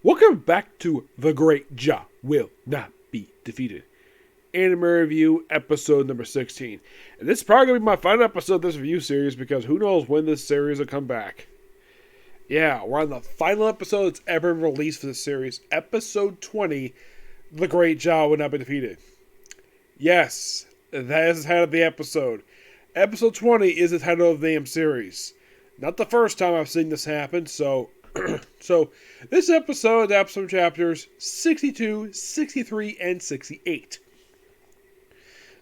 Welcome back to The Great Jahy Will Not Be Defeated. Anime Review, episode number 16. And this is probably going to be my final episode of this review series because who knows when this series will come back. Yeah, we're on the final episode that's ever released for this series. Episode 20, The Great Jahy Will Not Be Defeated. Yes, that is the title of the episode. Episode 20 is the title of the damn series. Not the first time I've seen this happen, so this episode adapts from chapters 62, 63, and 68.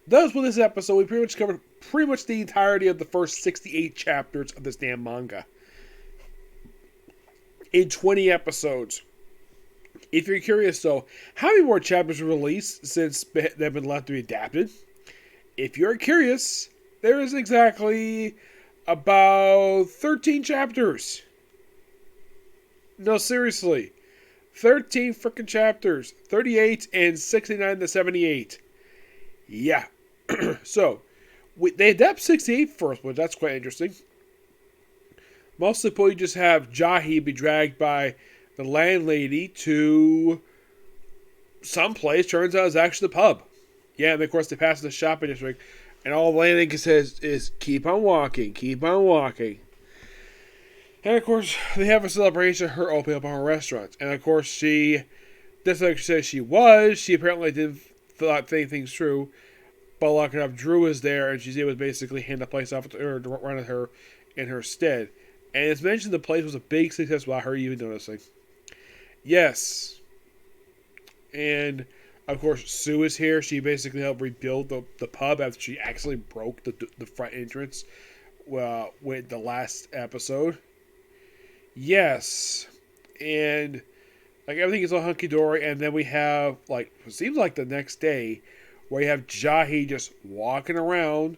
Thus, with this episode, we pretty much covered the entirety of the first 68 chapters of this damn manga. In 20 episodes. If you're curious, though, how many more chapters were released since they've been left to be adapted? If you're curious, there is exactly about 13 chapters. No, seriously. 13 freaking chapters. 38 and 69 to 78. Yeah. So, they adapt 68 first, but that's quite interesting. Mostly, you just have Jahy be dragged by the landlady to some place. Turns out it's actually the pub. Yeah, and of course they pass the shopping district, and all the landlady says is, keep on walking, keep on walking. And of course, they have a celebration of her opening up her restaurant. And of course, that's like she says she was. She apparently didn't think things through. But lucky enough, Drew is there, and she's able to basically hand the place off to her, to run at her in her stead. And it's mentioned the place was a big success without her even noticing. Yes. And of course, Sue is here. She basically helped rebuild the pub after she actually broke the front entrance with the last episode. Yes, and like everything is all hunky dory, and then we have it seems like the next day, where you have Jahy just walking around,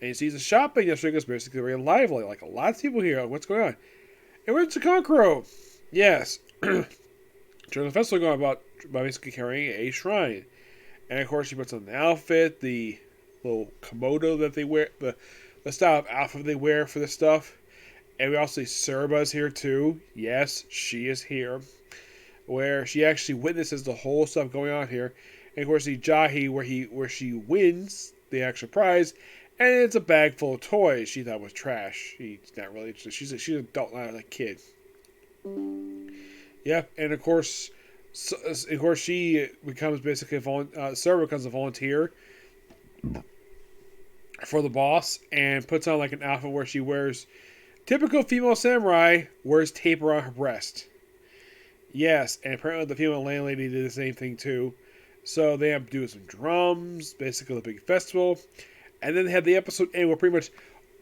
and he sees the shopping district is basically very lively, like a lot of people here. What's going on? And we're in Kankuro. Yes, during the festival going about by basically carrying a shrine, and of course she puts on the outfit, the little komodo that they wear, the style of outfit they wear for this stuff. And we also see Serba's here too. Yes, she is here. Where she actually witnesses the whole stuff going on here. And of course see Jahy where she wins the actual prize. And it's a bag full of toys she thought was trash. She's not really interested. She's an adult, not a kid. Yep, and of course she becomes basically Serba becomes a volunteer for the boss and puts on like an outfit where she wears typical female samurai, wears tape around her breast. Yes, and apparently the female landlady did the same thing too. So they have to do some drums, basically a big festival. And then they have the episode end where pretty much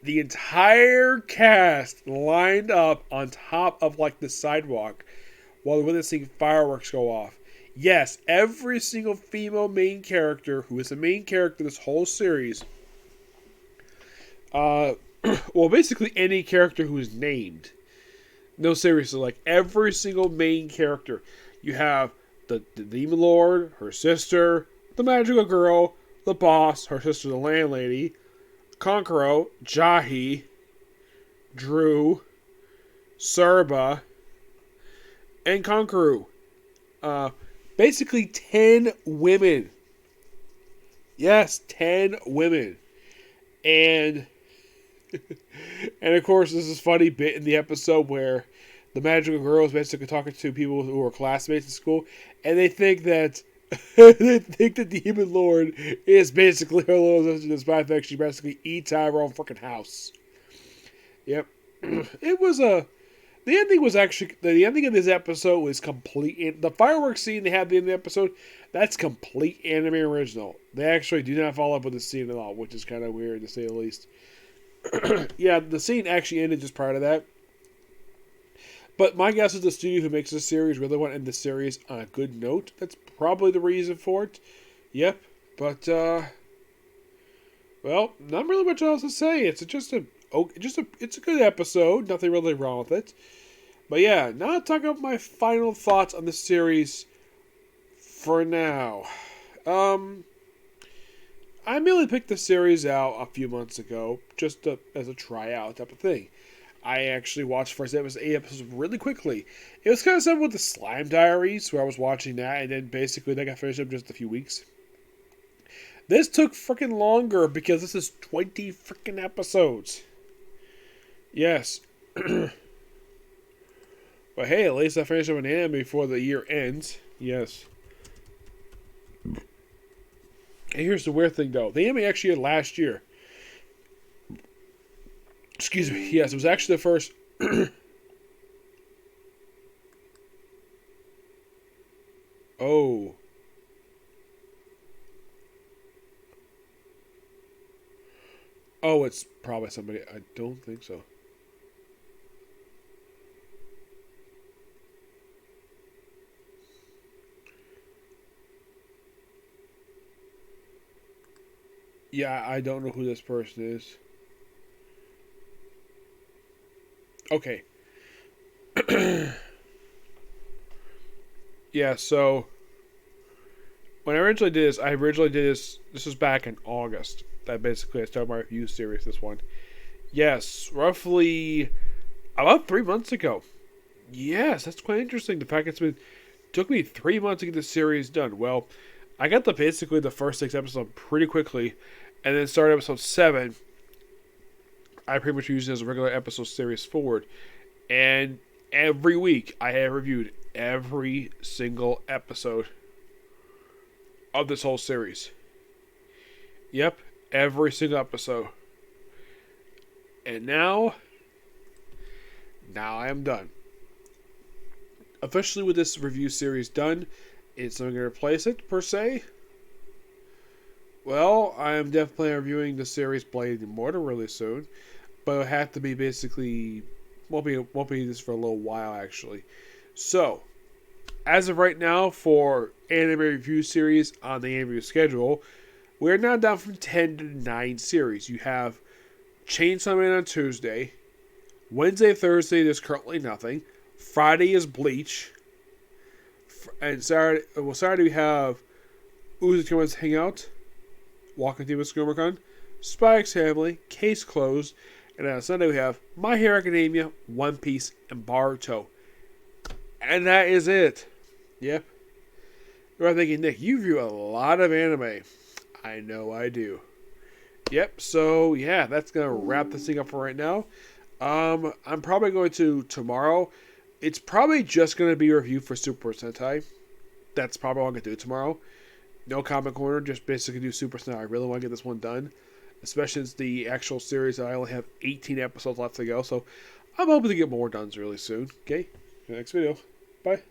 the entire cast lined up on top of like the sidewalk while they're witnessing fireworks go off. Yes, every single female main character who is the main character of this whole series, well, basically any character who is named. No, seriously, like every single main character. You have the Demon Lord, her sister, the magical girl, the boss, her sister, the landlady, Kankuro, Jahy, Drew, Serba, and Kankuro. Basically 10 women. Yes, 10 women. And of course, there's this funny bit in the episode where the magical girl is basically talking to people who are classmates in school, and they think that the Demon Lord is basically her little sister, despite the fact she basically eats out of her own freaking house. Yep, it was the ending of this episode was complete. The fireworks scene they had at the end of the episode, that's complete anime original. They actually do not follow up with the scene at all, which is kind of weird to say the least. Yeah, the scene actually ended just prior to that. But my guess is the studio who makes this series really want to end the series on a good note. That's probably the reason for it. Yep. But, well, not really much else to say. It's it's a good episode. Nothing really wrong with it. But yeah, now talking about my final thoughts on the series for now. I merely picked the series out a few months ago, just as a tryout type of thing. I actually watched the first episode, 8 episodes really quickly. It was kind of similar with the Slime Diaries, where I was watching that, and then basically they got finished up in just a few weeks. This took freaking longer because this is 20 freaking episodes. Yes. But hey, at least I finished up an anime before the year ends. Yes. And here's the weird thing, though. The anime actually had last year. Excuse me. Yes, it was actually the first. Oh. Oh, it's probably somebody. I don't think so. Yeah, I don't know who this person is. Okay. Yeah, so when I originally did this was back in August. That basically I started my review series, this one. Yes, roughly about 3 months ago. Yes, that's quite interesting. The fact took me 3 months to get this series done. Well, I got basically the first 6 episodes pretty quickly, and then started episode 7. I pretty much used it as a regular episode series forward, and every week I have reviewed every single episode of this whole series. Yep, every single episode. And now I am done. Officially with this review series done, it's not going to replace it, per se. Well, I am definitely reviewing the series Blade Immortal really soon. But it'll have to be basically... Won't be this for a little while, actually. So, as of right now, for anime review series on the anime schedule, we're now down from 10 to 9 series. You have Chainsaw Man on Tuesday. Wednesday, Thursday, there's currently nothing. Friday is Bleach. And Saturday we have Uzukima's Hangout, Walking Through with Skomercon, Spy X Family, Case Closed, and on Sunday we have My Hero Academia, One Piece, and Boruto. And that is it. Yep. You're thinking, Nick, you view a lot of anime. I know I do. Yep, so yeah, that's going to wrap this thing up for right now. I'm probably going to tomorrow. It's probably just going to be a review for Super Sentai. That's probably what I'm going to do tomorrow. No Comic Corner, just basically do Super Sentai. I really want to get this one done. Especially since the actual series, I only have 18 episodes left to go. So I'm hoping to get more done really soon. Okay, next video. Bye.